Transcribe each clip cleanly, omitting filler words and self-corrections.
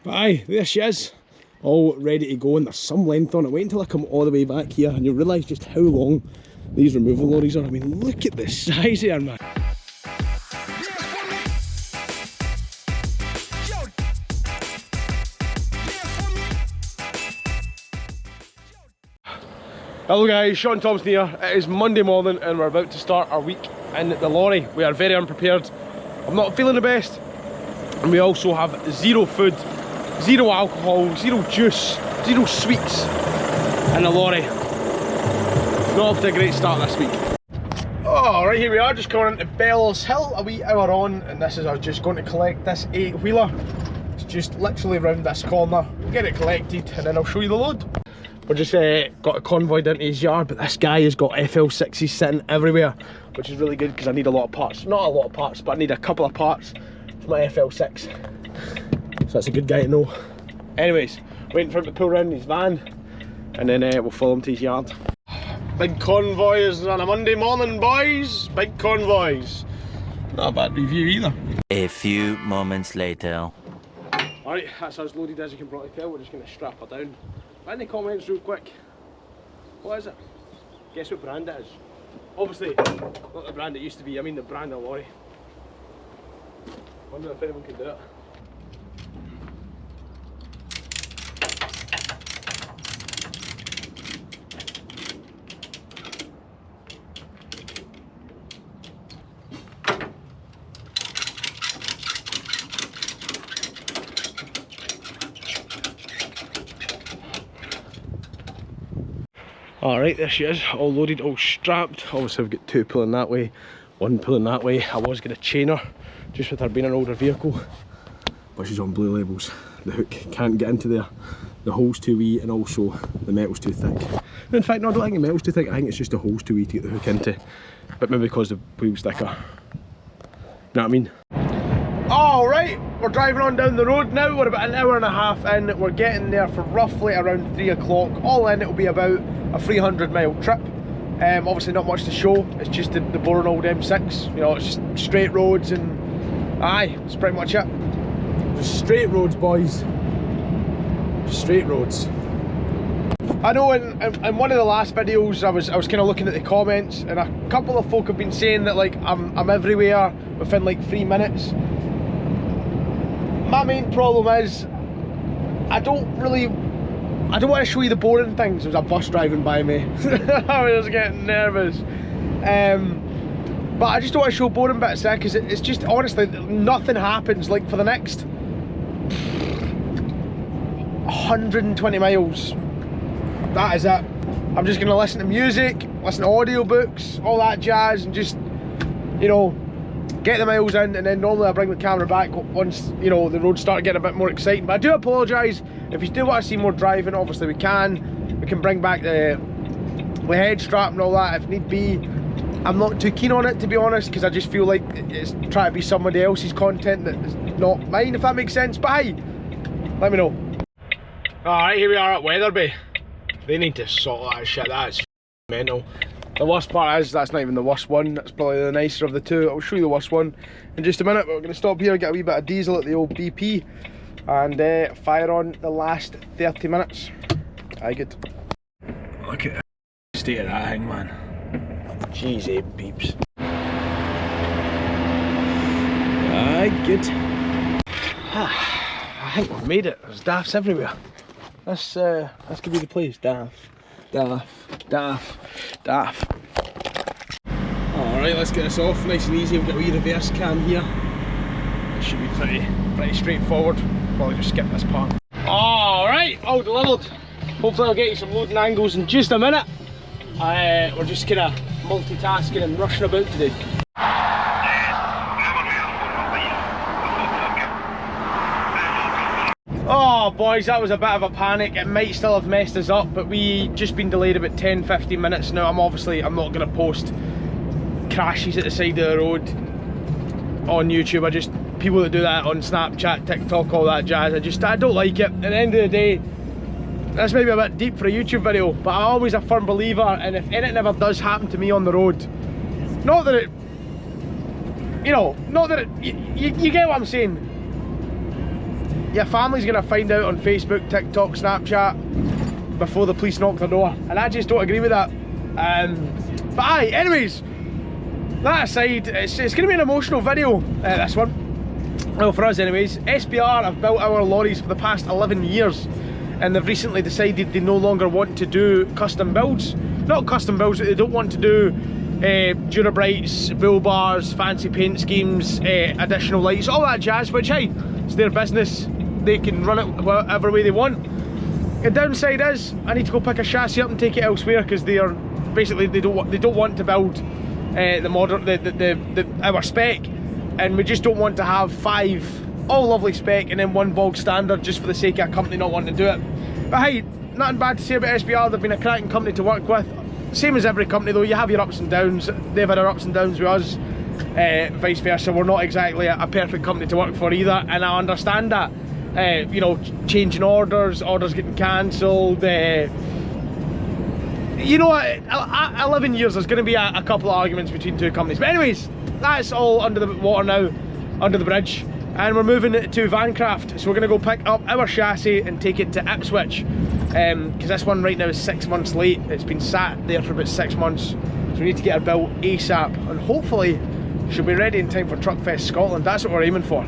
But aye, there she is, all ready to go, and there's some length on it. Wait until I come all the way back here and you'll realise just how long these removal lorries are. I mean, look at the size here, man. Hello guys, Shaun Thomson here. It is Monday morning and we're about to start our week in the lorry. We are very unprepared. I'm not feeling the best. And we also have zero food, zero alcohol, zero juice, zero sweets in the lorry. Not off to a great start this week. Oh, right, here we are, just coming into Bells Hill, a wee hour on, and this is us just going to collect this 8-wheeler. It's just literally round this corner. We'll get it collected and then I'll show you the load. We're just got a convoyed into his yard, but this guy has got FL6s sitting everywhere, which is really good because I need a lot of parts. Not a lot of parts, but I need a couple of parts for my FL6. So that's a good guy to know. Anyways, waiting for him to pull around in his van, and then we'll follow him to his yard. Big convoys on a Monday morning, boys. Big convoys. Not a bad review either. A few moments later. Alright, that's us loaded, as you can probably tell. We're just going to strap her down. In the comments real quick, what is it? Guess what brand it is? Obviously not the brand it used to be, I mean the brand of lorry. Wonder if anyone can do it. Alright, there she is, all loaded, all strapped. Obviously we've got two pulling that way, one pulling that way. I was going to chain her, just with her being an older vehicle, but she's on blue labels. The hook can't get into there, the hole's too wee, and also the metal's too thick. In fact, no, I don't think the metal's too thick, I think it's just the hole's too wee to get the hook into, but maybe because the wheel's thicker. You know what I mean? Alright, we're driving on down the road now. We're about an hour and a half in. We're getting there for roughly around 3 o'clock. All in, it'll be about a 300-mile trip. Obviously not much to show. It's just the boring old M6. You know, it's just straight roads and aye, that's pretty much it. Just straight roads, boys. Just straight roads. I know in one of the last videos I was kind of looking at the comments, and a couple of folk have been saying that like I'm everywhere within like 3 minutes. My main problem is I don't want to show you the boring things. There was a bus driving by me. I was getting nervous. But I just don't want to show boring bits there, because it's just, honestly, nothing happens. Like for the next 120 miles, that is it. I'm just going to listen to music, listen to audiobooks, all that jazz, and just, you know, get the miles in. And then normally I bring the camera back once, you know, the roads start getting a bit more exciting. But I do apologise if you do want to see more driving. Obviously we can bring back the head strap and all that if need be. I'm not too keen on it, to be honest, because I just feel like it's trying to be somebody else's content that is not mine, if that makes sense. But hey, let me know. Alright, here we are at Weatherby. They need to sort that shit. That is mental. The worst part is that's not even the worst one. That's probably the nicer of the two. I'll show you the worst one in just a minute. But we're going to stop here, get a wee bit of diesel at the old BP, and fire on the last 30 minutes. Aye, good. Look at the state of that thing, man. Jeez, beeps. Aye, good. I think we've made it. There's daffs everywhere. This could be the place. Daff. Alright, let's get this off nice and easy. We've got a wee reverse cam here. It should be pretty straightforward. Probably just skip this part. Alright, all delivered. Hopefully I'll get you some loading angles in just a minute. We're just kind of multitasking and rushing about today. Oh boys, that was a bit of a panic. It might still have messed us up, but we just been delayed about 10-15 minutes now. I'm not going to post crashes at the side of the road on YouTube. People that do that on Snapchat, TikTok, all that jazz, I don't like it. At the end of the day, that's maybe a bit deep for a YouTube video, but I'm always a firm believer, and if anything ever does happen to me on the road, not that it, you know, not that it, you get what I'm saying. your family's going to find out on Facebook, TikTok, Snapchat before the police knock their door, and I just don't agree with that. But aye, anyways, that aside, it's going to be an emotional video, this one. Well, for us anyways. SBR have built our lorries for the past 11 years, and they've recently decided they no longer want to do custom builds. Not custom builds, they don't want to do Durabrights, bull bars, fancy paint schemes, additional lights, all that jazz, which hey, it's their business, they can run it whatever way they want. The downside is, I need to go pick a chassis up and take it elsewhere, because they are basically, they don't want to build our spec, and we just don't want to have 5 all lovely spec and then 1 bog standard just for the sake of a company not wanting to do it. But hey, nothing bad to say about SBR, they've been a cracking company to work with. Same as every company though, you have your ups and downs. They've had our ups and downs with us, vice versa. We're not exactly a perfect company to work for either, and I understand that. You know, changing orders getting cancelled, you know what, 11 years, there's going to be a couple of arguments between 2 companies. But anyways, that's all under the water now, under the bridge, and we're moving to Vancraft. So we're going to go pick up our chassis and take it to Ipswich, because this one right now is 6 months late. It's been sat there for about 6 months, so we need to get it built ASAP, and hopefully she'll be ready in time for Truckfest Scotland. That's what we're aiming for.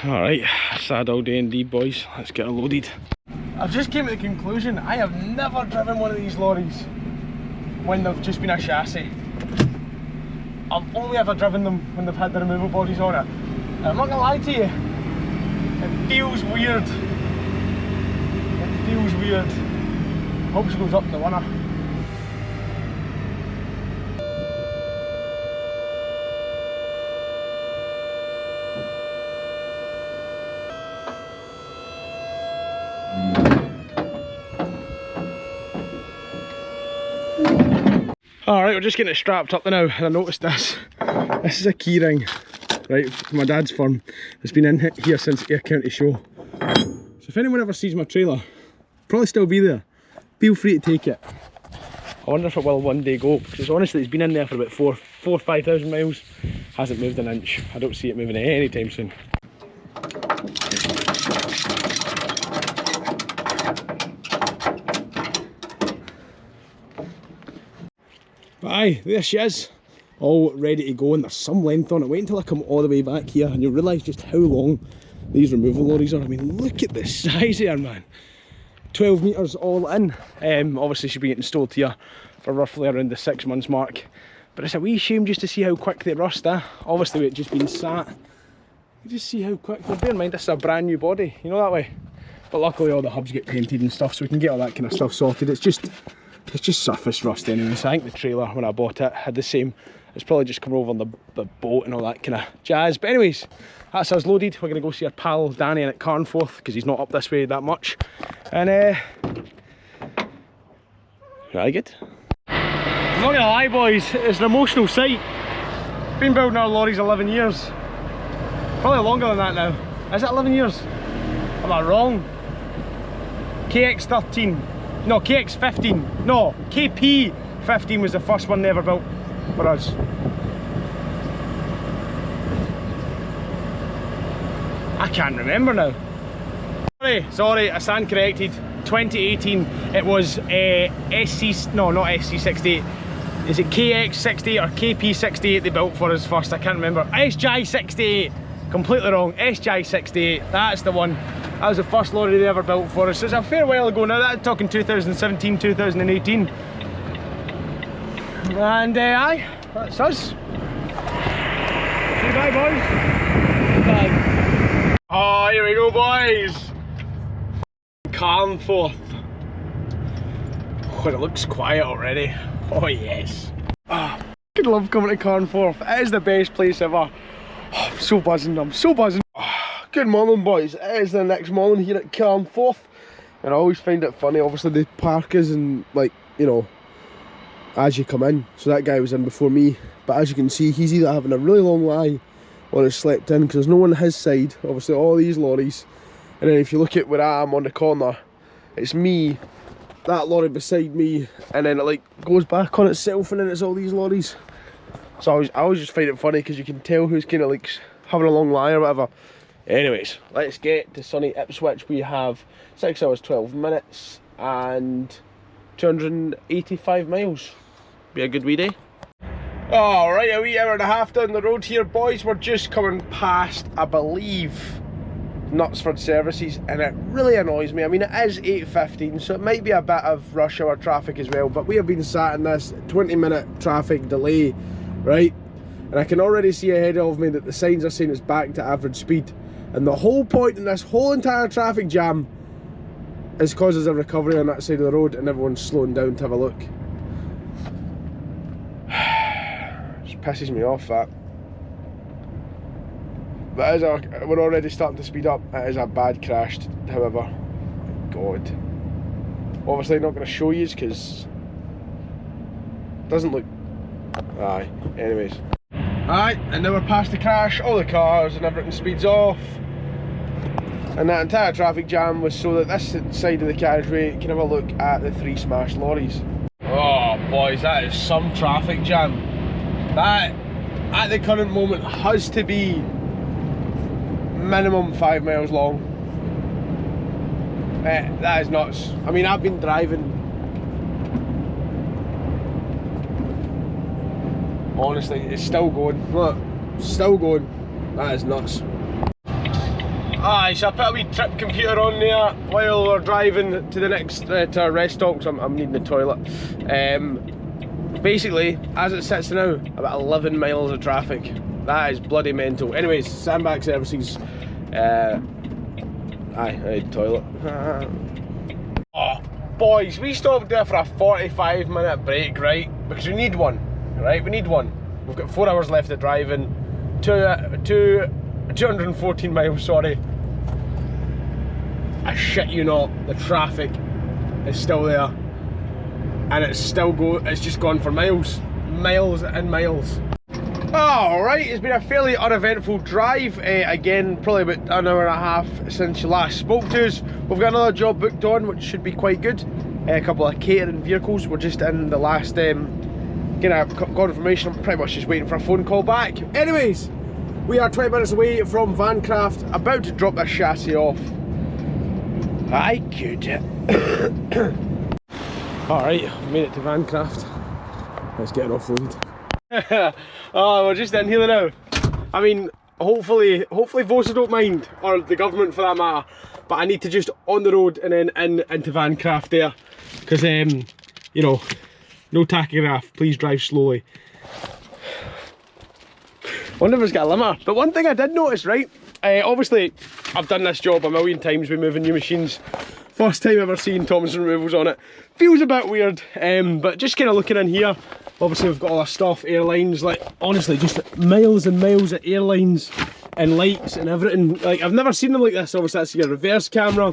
Alright, sad old day indeed, boys. Let's get unloaded. I've just came to the conclusion, I have never driven one of these lorries when they've just been a chassis. I've only ever driven them when they've had the removal bodies on it. And I'm not gonna lie to you, it feels weird. It feels weird. Hope she goes up in the winter. Alright, we're just getting it strapped up now, and I noticed this. This is a key ring, right, from my dad's firm. It's been in here since Ayr County Show. So if anyone ever sees my trailer, probably still be there, feel free to take it. I wonder if it will one day go, because honestly it's been in there for about 4,000 or 5,000 miles. Hasn't moved an inch. I don't see it moving anytime soon. But aye, there she is, all ready to go, and there's some length on it. Wait until I come all the way back here and you'll realise just how long these removal lorries are. I mean, look at the size here, man. 12 metres all in. Obviously she'll be getting stowed here for roughly around the 6 months mark. But it's a wee shame just to see how quick they rust, Obviously it's just been sat. You just see how quick, bear in mind this is a brand new body, you know that way. But luckily all the hubs get painted and stuff, so we can get all that kind of stuff sorted. It's just surface rust anyway. So I think the trailer, when I bought it, had the same. It's probably just come over on the boat and all that kind of jazz. But anyways, that's us loaded. We're going to go see our pal Danny in at Carnforth, because he's not up this way that much. And really good. I'm not going to lie, boys, it's an emotional sight. Been building our lorries 11 years. Probably longer than that now. Is it 11 years? Am I wrong? KX13. No, KX15, no, KP15 was the first one they ever built for us. I can't remember now. Sorry, I stand corrected. 2018, it was SC, no, not SC68. Is it KX68 or KP68 they built for us first? I can't remember. SJ68, completely wrong. SJ68, that's the one. That was the first lorry they ever built for us. So it's a fair while ago now. That's talking 2017, 2018. And aye, that's us. Say bye, boys. Bye. Oh, here we go, boys. Carnforth. Oh, it looks quiet already. Oh yes. I love coming to Carnforth. It is the best place ever. Oh, I'm so buzzing. I'm so buzzing. Good morning, boys. It is the next morning here at Carnforth, and I always find it funny. Obviously the park is in, like, you know, as you come in. So that guy was in before me, but as you can see, he's either having a really long lie or has slept in, because there's no one on his side. Obviously all these lorries, and then if you look at where I am on the corner, it's me, that lorry beside me, and then it like goes back on itself, and then it's all these lorries. So I always just find it funny, because you can tell who's kind of like having a long lie or whatever. Anyways, let's get to sunny Ipswich. We have 6 hours 12 minutes and 285 miles. Be a good wee day. Alright, a wee hour and a half down the road here, boys. We're just coming past, I believe, Knutsford Services, and it really annoys me. I mean, it is 8:15, so it might be a bit of rush hour traffic as well, but we have been sat in this 20-minute traffic delay, right? And I can already see ahead of me that the signs are saying it's back to average speed. And the whole point in this whole entire traffic jam is causes a recovery on that side of the road and everyone's slowing down to have a look. Just pisses me off, that. But we're already starting to speed up. It is a bad crash, however. God. Obviously not going to show you because it doesn't look... Aye, anyways. Aye, and now we're past the crash, all the cars and everything speeds off. And that entire traffic jam was so that this side of the carriageway can have a look at the 3 smashed lorries. Oh boys, that is some traffic jam. That, at the current moment, has to be minimum 5 miles long. That is nuts. I mean, I've been driving, honestly, it's still going. Look, still going. That is nuts. Aye, so I put a wee trip computer on there while we're driving to the next to our rest stop, because I'm needing the toilet. Basically, as it sits now, about 11 miles of traffic. That is bloody mental. Anyways, Sandbag Services. Aye, I need toilet. Oh, boys, we stopped there for a 45-minute break, right? Because we need one, right? We need one. We've got 4 hours left of driving. 214 miles, sorry. I shit you not, the traffic is still there. And it's still it's just gone for miles. Miles and miles. Alright, it's been a fairly uneventful drive. Again, probably about an hour and a half since you last spoke to us. We've got another job booked on, which should be quite good. A couple of catering vehicles. We're just in the last getting a confirmation. I'm pretty much just waiting for a phone call back. Anyways, we are 20 minutes away from Vancraft, about to drop this chassis off. I could. Alright, made it to Vancraft. Let's get it offloaded. Oh, we're just in here now. I mean, hopefully Vosa don't mind, or the government for that matter. But I need to just on the road and then into Vancraft there, because you know, no tachograph. Please drive slowly. Wonder if it's got a limiter. But one thing I did notice, right? Obviously, I've done this job a million times with moving new machines. First time ever seen Thomson removals on it. Feels a bit weird, but just kind of looking in here, obviously we've got all our stuff, airlines, like honestly just miles and miles of airlines and lights and everything. Like, I've never seen them like this. Obviously that's your reverse camera.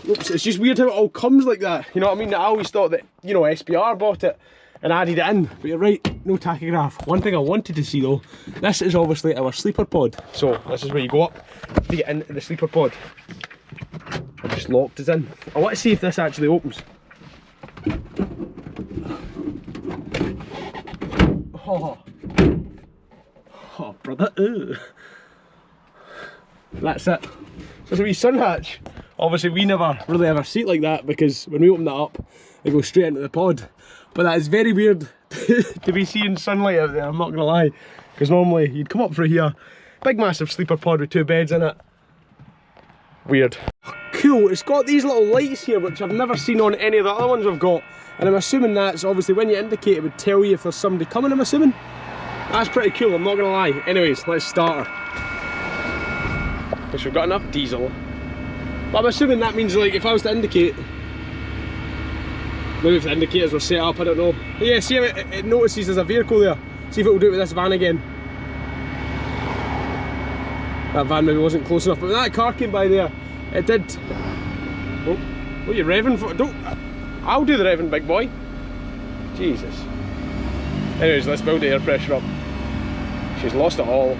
Oops, it's just weird how it all comes like that, you know what I mean? I always thought that, you know, SPR bought it and added it in, but you're right, no tachograph. One thing I wanted to see though, this is obviously our sleeper pod. So this is where you go up to get into the sleeper pod. I've just locked us in. I want to see if this actually opens. Oh, oh brother, ew. That's it. So it's a wee sun hatch. Obviously we never really have a seat like that, because when we open that up, it goes straight into the pod. But that is very weird to be seeing sunlight out there, I'm not gonna lie. Because normally you'd come up through here, big massive sleeper pod with 2 beds in it. Weird. Cool, it's got these little lights here which I've never seen on any of the other ones we've got. And I'm assuming that's obviously when you indicate it would tell you if there's somebody coming, I'm assuming. That's pretty cool, I'm not gonna lie. Anyways, let's start her. Because we've got enough diesel. But I'm assuming that means, like, if I was to indicate, maybe if the indicators were set up, I don't know. But yeah, see how it notices there's a vehicle there. See if it will do it with this van again. That van maybe wasn't close enough, but when that car came by there, it did. Oh, what are you revving for? Don't. I'll do the revving, big boy. Jesus. Anyways, let's build the air pressure up. She's lost it all.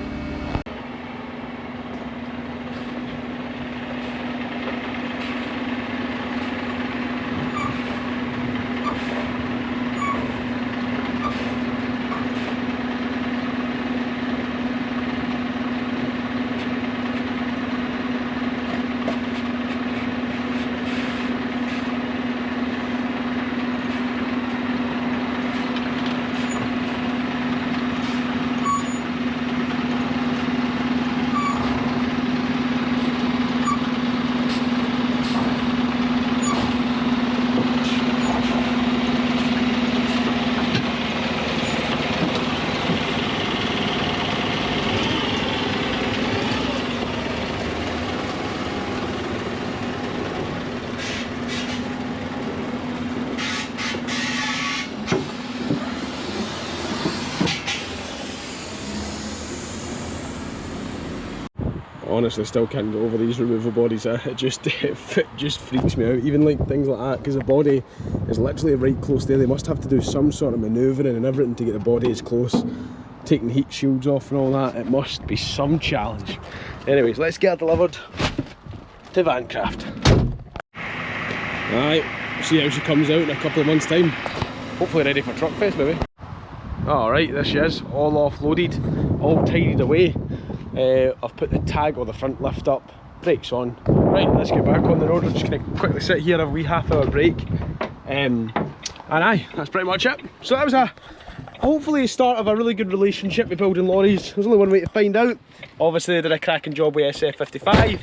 honestly still can't get over these removal bodies. It just freaks me out, even like things like that, because the body is literally right close there. They must have to do some sort of manoeuvring and everything to get the body as close, taking heat shields off and all that. It must be some challenge. Anyways, let's get it delivered to Vancraft. Right, see how she comes out in a couple of months' time. Hopefully ready for Truck Fest, maybe. Alright, there she is, all offloaded, all tidied away. I've put the tag or the front lift up, brakes on. Right, let's get back on the road. We're just going to quickly sit here, have a wee half-hour break. And aye, that's pretty much it. So that was hopefully a start of a really good relationship with building lorries. There's only one way to find out. Obviously they did a cracking job with SF55.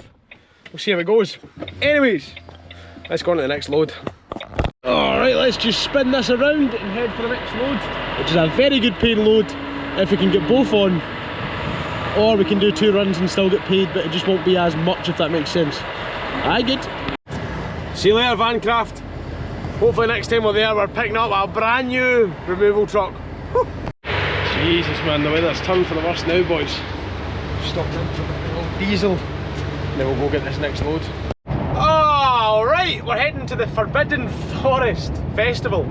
We'll see how it goes. Anyways, let's go on to the next load. Alright, let's just spin this around and head for the next load, which is a very good paying load if we can get both on, or we can do 2 runs and still get paid, but it just won't be as much, if that makes sense. Aye, good. See you later, Vancraft. Hopefully next time we're there we're picking up a brand new removal truck. Whew. Jesus man, the weather's turned for the worst now, boys. Stopped in for the old diesel, and then we'll go get this next load. Alright, we're heading to the Forbidden Forest Festival.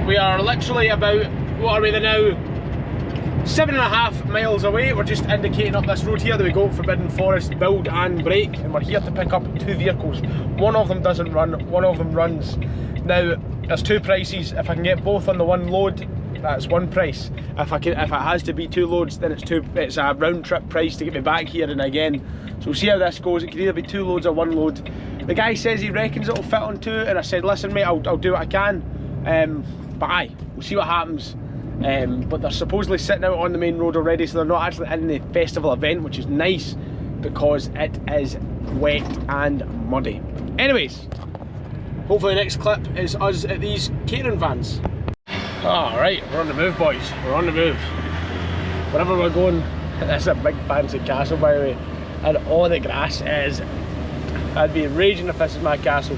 We are literally about, what are we now? 7.5 miles away. We're just indicating up this road here that we go Forbidden Forest, build and break, and we're here to pick up 2 vehicles. One of them doesn't run, one of them runs. Now, there's 2 prices. If I can get both on the one load, that's one price. If it has to be 2 loads, then it's a round trip price to get me back here and again. So we'll see how this goes. It could either be 2 loads or 1 load. The guy says he reckons it'll fit on 2, and I said, listen mate, I'll do what I can. But aye, we'll see what happens. But they're supposedly sitting out on the main road already, so they're not actually in the festival event, which is nice because it is wet and muddy. Anyways, hopefully the next clip is us at these catering vans. Alright, we're on the move, boys. We're on the move. Wherever we're going, it's a big fancy castle, by the way, and all the grass is, I'd be raging if this is my castle.